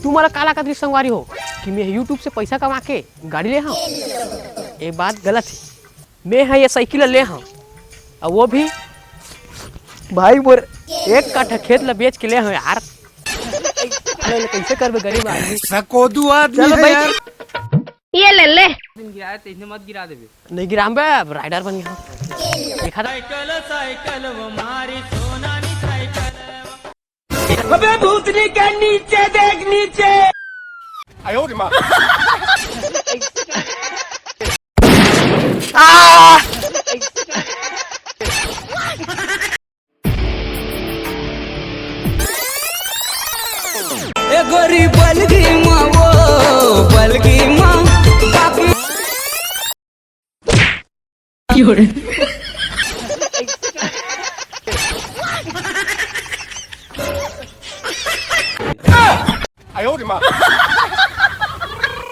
तुम्हारा काला कदरी संगवारी हो कि मैं यूट्यूब से पैसा कमा के गाड़ी ले हाँ, ये बात गलत है। मैं है ये साइकिल ले हाँ, और वो भी भाई बोर 1 काठा खेत ला बेच के ले हाँ यार। कैसे कर गरीब आदमी सकोदू आदमी है यार। ये ले गिराया तो इतने मत गिरा देबे। नहीं गिराम बे, राइडर बन गया। देखा था साइकिल वो मारी सोनानी साइकिल। अबे भूतनी के नीचे देख नीचे। आयो रे मां। ए गोरी बलगी माँ वो बलगी माँ बाकी क्यों रे? आयो रे मां।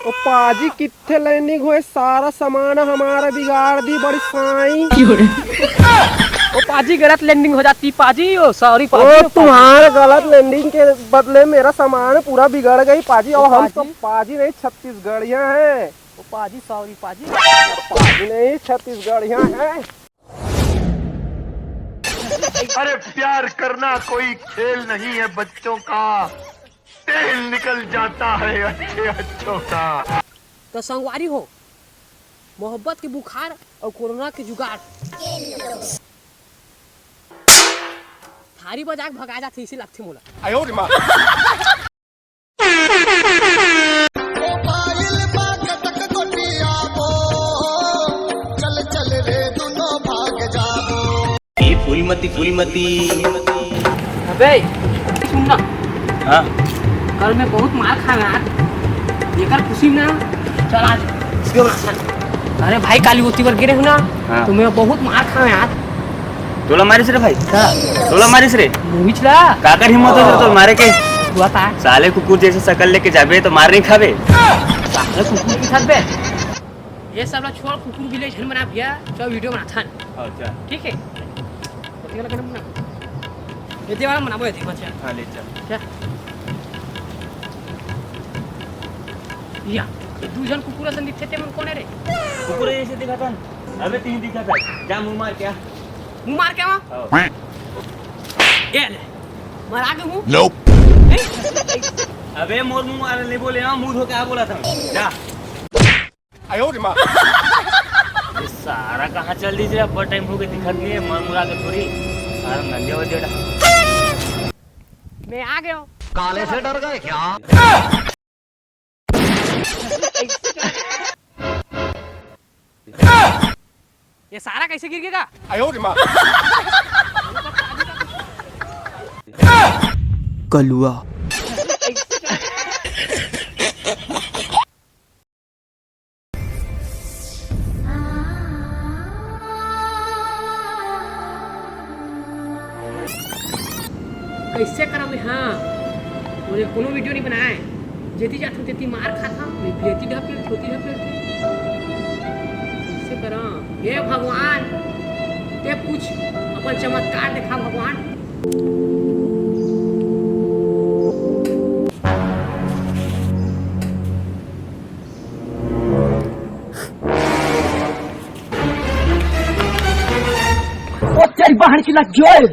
ओ पाजी कित्थे लैंडिंग हुए, सारा सामान हमारा बिगाड़ दी बड़ी साई। क्यों रे? ओ पाजी गलत लैंडिंग हो जाती पाजी। ओ सॉरी ओ पाजी। तुम्हारे गलत लैंडिंग के बदले मेरा सामान पूरा बिगड़ गई पाजी। और हम तो पाजी नहीं छत्तीसगढ़िया हैं। ओ पाजी सॉरी पाजी। पाजी नहीं छत्तीसगढ़िया हैं। अरे प्यार करना कोई खेल नहीं है बच्चों का, तेल निकल जाता है अच्छे अच्छों का। तो संगवारी हो, मोहब्बत के बुखार और कोरोना के जुगाड़ थारी बजा के भगा जाती इसी लगती मोला। आयो रे मां। फूलमती अबे सुनना, हाँ कल मैं बहुत मार खाना लेकर खुशी ना चल आज क्यों ना। अरे भाई काली उती पर गिरे हो ना, हाँ। तो मैं बहुत मार खाना यार। तोला मारिस रे भाई, तोला मारिस रे मूवी चला काकर हिम्मत हो तो मारे के? हुआ था साले कुकुर जैसे शकल लेके जाबे तो मार नहीं खाबे। साले कुकुर के साथ बे ये सब लोग छोड़, कुकुर विलेज हन बना भैया, चल वीडियो बनाता है। अच्छा ठीक है ये वाला बना, ये देवाला बनाबो ये देखो। अच्छा हां ले चल। क्या या दू जन कुकुर असन दिखते थे, मन कौन है रे? कुकुर जैसे दिखाता न, अबे तीन दिखाता जा मुंह मार क्या? मुंह मार क्या वहाँ? ये ले मरा के मुंह। Nope. अबे मोर मुंह मार नहीं बोले ना, मुंह धो क्या बोला था जा। आयो रे मां। ये सारा कहाँ चल दी जरा, बहुत टाइम हो गया दिखत नहीं है, मन मुरा के थोड़ी सारा नंगे हो जेड़ा। मैं आ गया हूँ। काले से डर गए क्या? ये सारा कैसे गिर गया? आयो रे मां। कलुआ कैसे करब? हाँ मुझे कोनो वीडियो नहीं बनाए, जेती जात तेती मार खाता, लेती ढपेल छोटी ढपेल कैसे करा? हे भगवान ते कुछ अपन चमत्कार दिखा भगवान। ओ चल बाहर चला जोल।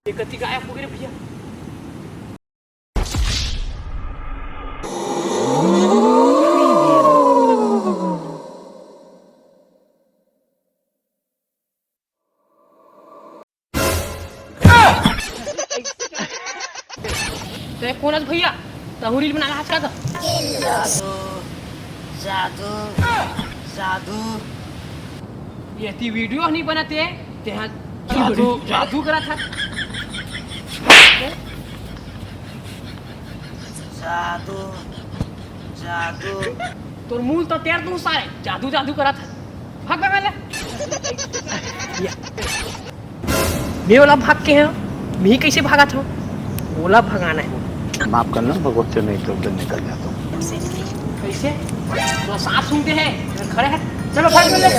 गति गायब हो गई भैया। ते कोणच भैया तहु रील बनाना आज का जादू जादू जादू ये ती वीडियो नहीं बनाते ते हाँ जादू जादू करा था जादू जादू तो मूल तो तेर तू सारे जादू जादू करा था भाग भाग ले मैं ओला भाग के हैं मैं कैसे भागा था ओला भगाना है माफ करना भगवत नहीं तो उधर निकल जाता हूँ। कैसे तो सांप सूंघते हैं खड़े हैं चलो भाग ले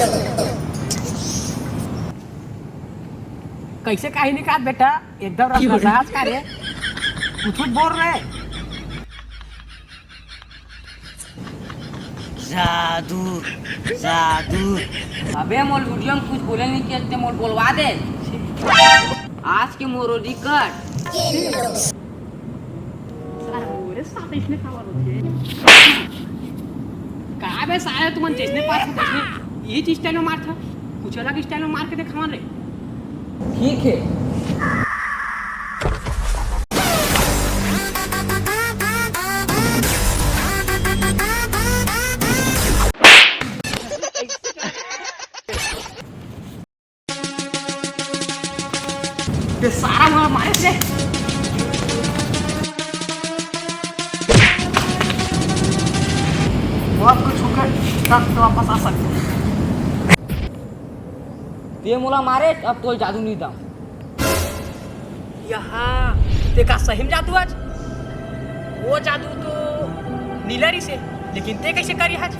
कैसे काहे नहीं कहा बेटा एकदम रसराज का रे कुछ बोल रहे जादू जादू अबे मोल वीडियो में कुछ बोले नहीं किया ते मोल बोलवा दे आज की मोरोडी कट अरे साथ इसने खबर होती कहा बे सारे तुम जैसने पास जैसने ये चीज स्टाइल में मार था कुछ अलग स्टाइल में मार के दिखावा रे ठीक है ये सारा मार मारे से बहुत कुछ होकर तब तो वापस आ सकते ते मोला मारे अब तो जादू नहीं था यहाँ देखा सही में जादू आज वो जादू तो नीलरी से लेकिन ते कैसे करी आज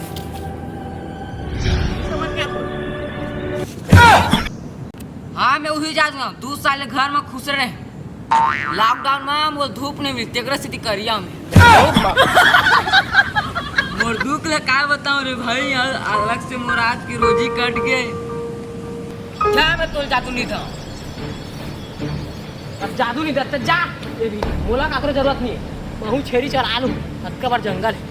समझ में आता हाँ मैं वही जादू हूँ 2 साल घर में खुश रहे लॉकडाउन में मोर धूप नहीं मिलती तेकरा स्थिति करिया में मोर दुख ले का बताऊं रे भाई अलग से मोर आज की रोजी कट गए क्या मैं तो जादू नहीं था अब जादू नहीं करते जा ये भी बोला का जरूरत नहीं है वहू छेरी चला लूं हक्का बार जंगल है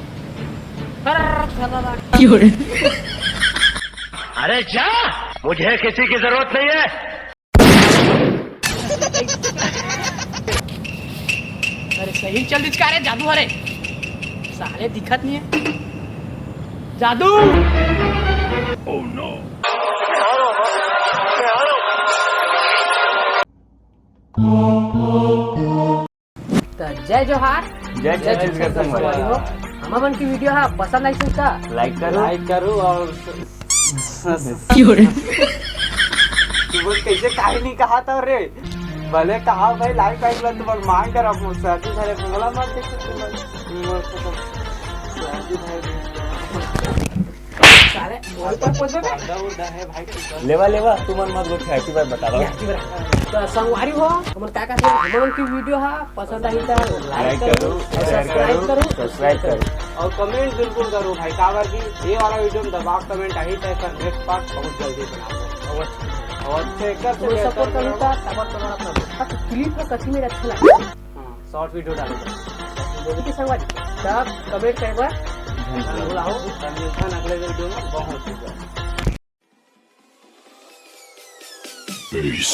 अरे जा मुझे किसी की जरूरत नहीं है। अरे सही चल दिखा रहे जादू हरे साले दिखत नहीं है जादू ओह नो तो जय जोहार जय छत्तीसगढ़ संगवारी हो। हम अपन की वीडियो है पसंद आई का लाइक करो और तुम कैसे काहे नहीं कहा था रे भले कहा भाई लाइक फाइक ला तुम्हार मांग कर अब मुझसे धारे बोला मार के साले और पर पहुंचोगे है भाई लेवा तू मन मत बोल हैप्पी बार बता रहा तो संगवारी हो हमन का हमन की वीडियो है पसंद आई तो लाइक करो सब्सक्राइब करो और कमेंट बिल्कुल करो भाई काबर की ये वाला वीडियो में दबाव कमेंट आई था इसका नेक्स्ट पार्ट बहुत जल्दी बनाओ और चेकर कोई सपोर्ट करूं तो तब तुम्हारा अपना क्लिप में कथी में अच्छा लगे शॉर्ट वीडियो डालूंगा बोले कि संगवारी तब कमेंट करबा बुलाओ अगले वीडियो में बहुत ही Peace.